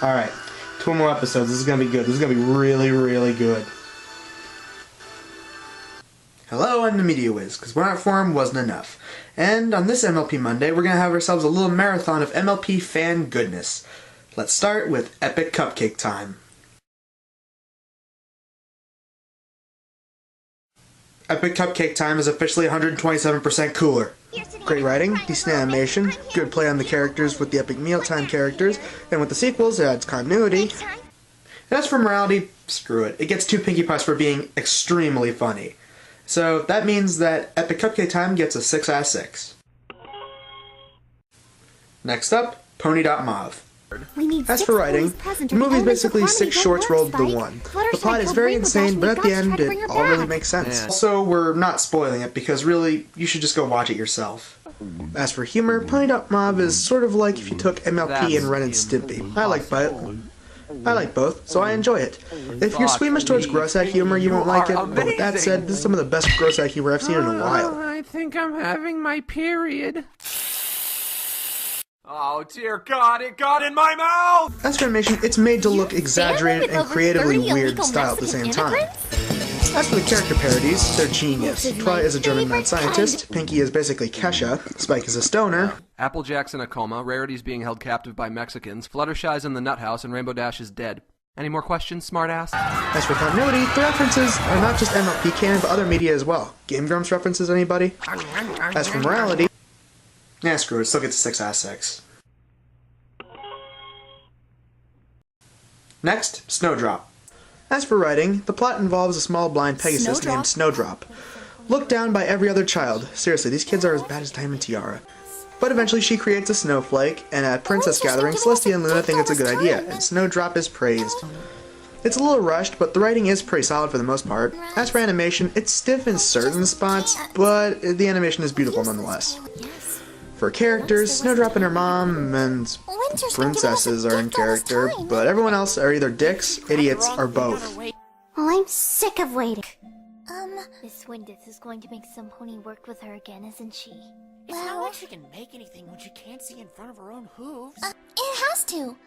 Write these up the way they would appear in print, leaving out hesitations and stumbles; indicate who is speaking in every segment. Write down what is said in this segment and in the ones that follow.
Speaker 1: Alright, 2 more episodes. This is gonna be good. This is gonna be really, really good. Hello, I'm the Media Wiz, because one art form wasn't enough. And on this MLP Monday, we're gonna have ourselves a little marathon of MLP fan goodness. Let's start with Epic Cupcake time. Epic Cupcake time is officially 127% cooler. Great writing, decent animation, good play on the characters with the Epic Mealtime characters, and with the sequels it adds continuity. And as for morality, screw it. It gets 2 Pinkie Pies for being extremely funny. So that means that Epic Cupcake time gets a 6 out of 6. Next up, Pony.Mauve. As for writing, the movie is basically 6 shorts rolled into one. The plot is very insane, but at the end it all really makes sense. Also, we're not spoiling it because really, you should just go watch it yourself. As for humor, Pony.Mauve is sort of like if you took MLP and Ren and Stimpy. I like both, so I enjoy it. If you're squeamish towards gross-out humor, you won't like it, but with that said, this is some of the best gross-out humor I've seen in a while.
Speaker 2: I think I'm having my period. Oh dear God, it got in my mouth!
Speaker 1: As for animation, it's made to look exaggerated and creatively weird style at the same time. As for the character parodies, they're genius. Twilight is a German mad scientist, Pinkie is basically Kesha, Spike is a stoner,
Speaker 2: Applejack's in a coma, Rarity's being held captive by Mexicans, Fluttershy's in the nut house, and Rainbow Dash is dead. Any more questions, smartass?
Speaker 1: As for continuity, the references are not just MLP canon, but other media as well. Game Grumps references, anybody? As for morality, nah, screw it, still gets a 6 out of 6. Next, Snowdrop. As for writing, the plot involves a small blind Pegasus named Snowdrop. Looked down by every other child. Seriously, these kids are as bad as Diamond Tiara. But eventually she creates a snowflake, and at Princess Gathering, Celestia and Luna think it's a good idea, and Snowdrop is praised. It's a little rushed, but the writing is pretty solid for the most part. As for animation, it's stiff in certain spots, but the animation is beautiful nonetheless. For characters, Snowdrop and her mom and princesses are in character, but everyone else are either dicks, idiots, or both.
Speaker 3: Well, I'm sick of waiting. Miss Windith is going to make some pony work with her again, isn't she?
Speaker 4: It's not like she can make anything when she can't see in front of her own hooves.
Speaker 3: It has to.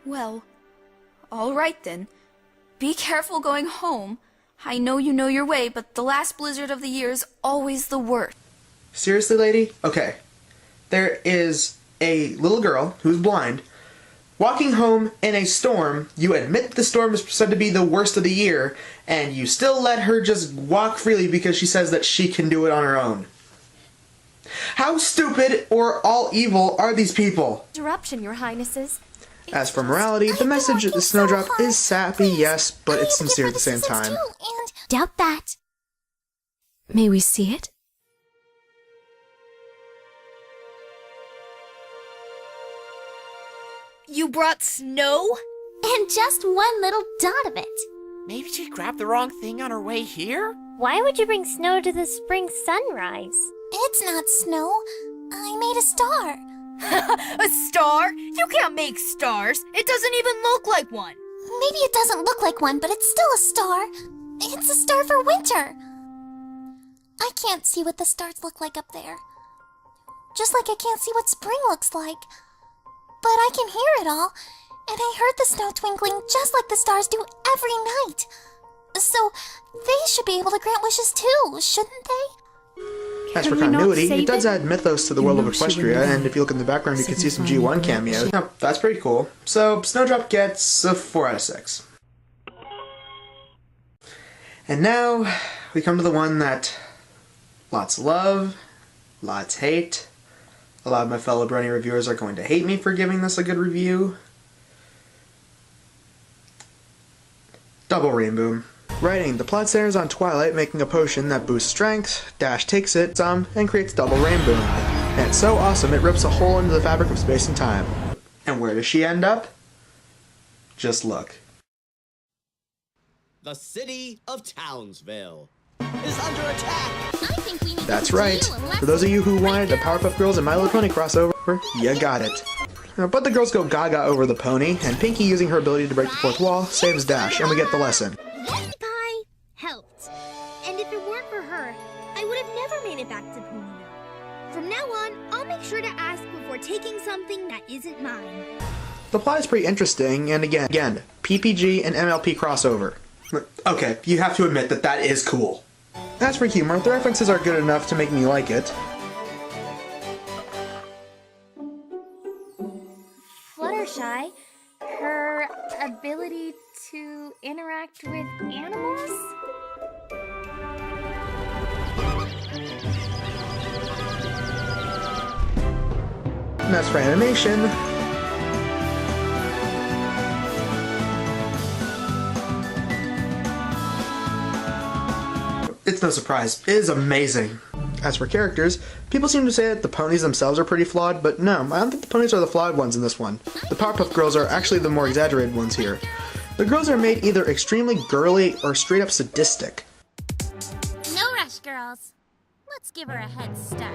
Speaker 5: Well, alright then. Be careful going home. I know you know your way, but the last blizzard of the year is always the worst.
Speaker 1: Seriously, lady? Okay. There is a little girl who's blind, walking home in a storm. You admit the storm is said to be the worst of the year, and you still let her just walk freely because she says that she can do it on her own. How stupid or all evil are these people?
Speaker 3: Interruption, your highnesses.
Speaker 1: As for morality, the message of the Snowdrop is sappy, yes, but it's sincere at the same time.
Speaker 3: And doubt that.
Speaker 5: May we see it?
Speaker 6: You brought snow?
Speaker 3: And just one little dot of it.
Speaker 4: Maybe she grabbed the wrong thing on her way here?
Speaker 3: Why would you bring snow to the spring sunrise? It's not snow. I made a star.
Speaker 6: A star? You can't make stars. It doesn't even look like one.
Speaker 3: Maybe it doesn't look like one, but it's still a star. It's a star for winter. I can't see what the stars look like up there. Just like I can't see what spring looks like. But I can hear it all, and I heard the snow twinkling just like the stars do every night. So, they should be able to grant wishes too, shouldn't they?
Speaker 1: As for continuity, it does add mythos to the world of Equestria, and if you look in the background you can see some G1 cameos. Now, that's pretty cool. So, Snowdrop gets a 4 out of 6. And now, we come to the one that lots love, lots hate. A lot of my fellow Brony reviewers are going to hate me for giving this a good review. Double Rainboom. Writing, the plot centers on Twilight making a potion that boosts strength, Dash takes it, and creates Double Rainboom. And it's so awesome it rips a hole into the fabric of space and time. And where does she end up? Just look.
Speaker 7: The city of Townsville is under attack!
Speaker 1: That's right. For those of you who wanted a Powerpuff Girls and My Little Pony crossover, you got it. But the girls go gaga over the pony, and Pinkie, using her ability to break the fourth wall, saves Dash, and we get the lesson.
Speaker 8: That pie helped. And if it weren't for her, I would have never made it back to Ponyville. From now on, I'll make sure to ask before taking something that isn't mine.
Speaker 1: The plot is pretty interesting, and again, PPG and MLP crossover. Okay, you have to admit that that is cool. As for humor, the references are good enough to make me like it.
Speaker 8: Fluttershy, her ability to interact with animals?
Speaker 1: And as for animation, it's no surprise, it is amazing. As for characters, people seem to say that the ponies themselves are pretty flawed, but no, I don't think the ponies are the flawed ones in this one. The Powerpuff Girls are actually the more exaggerated ones here. The girls are made either extremely girly or straight up sadistic.
Speaker 8: No rush, girls. Let's give her a head start.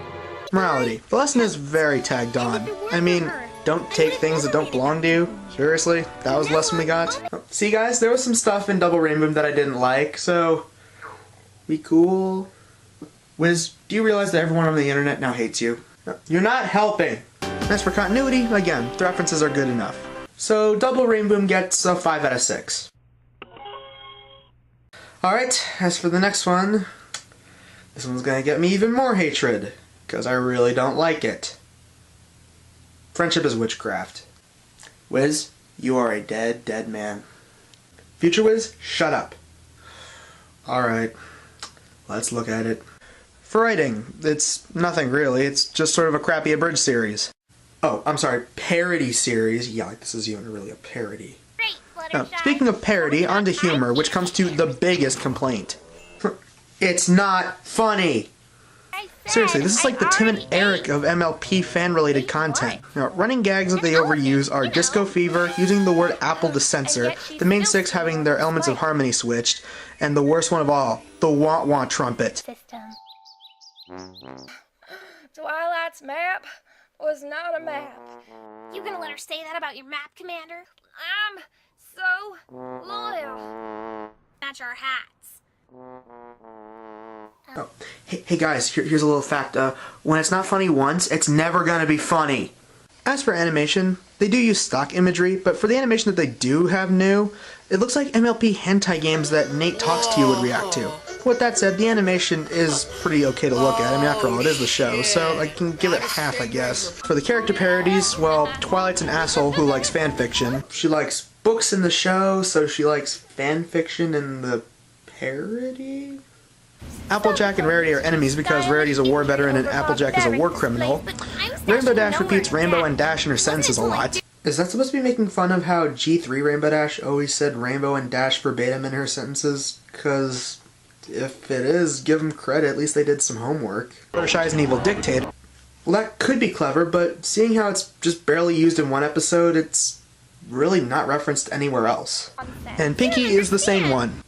Speaker 1: Morality. The lesson is very tagged on. I mean, don't take things that don't belong to you. Seriously, that was the lesson we got. See guys, there was some stuff in Double Rainbow that I didn't like, so be cool. Wiz, do you realize that everyone on the internet now hates you? You're not helping. As for continuity, again, the references are good enough. So Double Rainbow gets a 5 out of 6. Alright, as for the next one, this one's gonna get me even more hatred, because I really don't like it. Friendship is Witchcraft. Wiz, you are a dead, dead man. Future Wiz, shut up. Alright, let's look at it. For writing, it's nothing really, it's just sort of a crappy abridged series. Oh, I'm sorry, parody series. Yeah, like this is even really a parody. Speaking of parody, on to humor, which comes to the biggest complaint. It's not funny! Seriously, this is like the Tim and Eric of MLP fan-related content. Running gags that they overuse are Disco Fever, using the word apple to censor, the main six having their elements of harmony switched, and the worst one of all, the wah-wah trumpet.
Speaker 5: Twilight's map was not a map.
Speaker 8: You gonna let her say that about your map, Commander?
Speaker 5: I'm so loyal.
Speaker 8: Match our hats.
Speaker 1: Oh, hey guys, here's a little fact. When it's not funny once, it's never gonna be funny. As for animation, they do use stock imagery, but for the animation that they do have new, it looks like MLP hentai games that Nate Talks to You would react to. With that said, the animation is pretty okay to look at. I mean, after all, it is the show, so I can give it half, I guess. For the character parodies, well, Twilight's an asshole who likes fanfiction. She likes books in the show, so she likes fanfiction in the parody? Applejack and Rarity are enemies because Rarity's a war veteran and Applejack is a war criminal. Rainbow Dash repeats Rainbow and Dash in her sentences a lot. Is that supposed to be making fun of how G3 Rainbow Dash always said Rainbow and Dash verbatim in her sentences? Cause if it is, give them credit, at least they did some homework. Fluttershy is an evil dictator. Well, that could be clever, but seeing how it's just barely used in one episode, it's really not referenced anywhere else. And Pinky is the same one.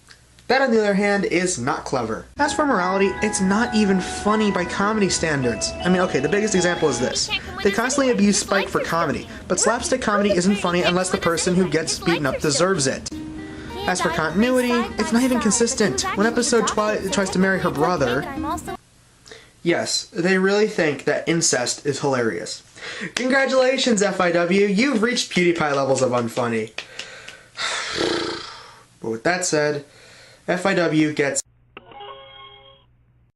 Speaker 1: That, on the other hand, is not clever. As for morality, it's not even funny by comedy standards. I mean, okay, the biggest example is this. They constantly abuse Spike for comedy, but slapstick comedy isn't funny unless the person who gets beaten up deserves it. As for continuity, it's not even consistent. When episode Twilight tries to marry her brother... Yes, they really think that incest is hilarious. Congratulations, FIW, you've reached PewDiePie levels of unfunny. But with that said, FIW gets